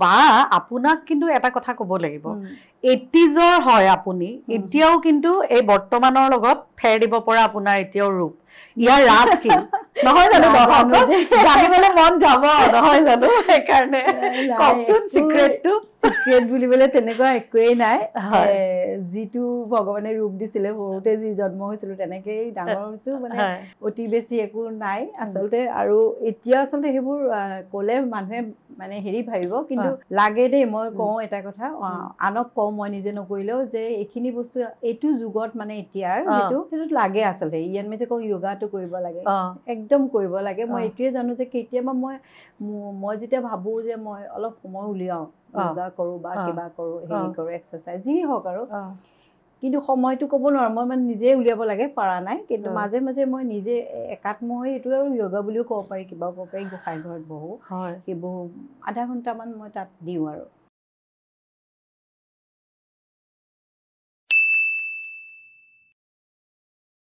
বা আপোনাক কিন্তু এটা কথা ক'ব লাগিব 80s হয় আপুনি এতিয়াও কিন্তু এই বৰ্তমানৰ লগত ফেৰ দিব পৰা আপোনাৰ এতিয়াও ৰূপ ইয়াৰ ৰাজ কি নহয় জানো জানিবলৈ মন যাব নহয় জানো সেইকাৰণে কওকচোন চিক্ৰেটটো চিক্ৰেট বুলিবলৈ তেনেকুৱা একোৱেই নাই যিটো ভগৱানে ৰূপ দিছিলে সৰুতে যি জন্ম হৈছিলো তেনেকেই ডাঙৰ হৈছো মানে অতি বেছি একো নাই আচলতে আৰু এতিয়া আচলতে সেইবোৰ ক'লে মানুহে মানে হেৰি ভাবিব কিন্তু লাগে দেই মই কওঁ এটা কথা আনক কওঁ মই নিজে নকৰিলেও যে এইখিনি বস্তু এইটো যুগত মানে এতিয়াৰ সেইটোত লাগে আচলতে আমি যে কওঁ য়োগাটো কৰিব লাগে একদম কৰিব লাগে মই এইটোৱে জানো যে কেতিয়াবা মই যেতিয়া ভাবো যে মই অলপ সময় উলিয়াও য়োগা কৰো বা কিবা কৰো হেৰি কৰো এক্সাৰচাইজ যি হওক আৰু কিন্তু সময়টো ক'ব নোৱাৰো মই মানে নিজে উলিয়াব লাগে পাৰা নাই কিন্তু মাজে মাজে মই নিজে একাত্ম হৈ এইটো আৰু য়োগা বুলিও ক'ব পাৰি কিবা ক'ব পাৰি গোসাঁই ঘৰত বহো সেই বহু আধা ঘণ্টামান মই তাত দিওঁ আৰু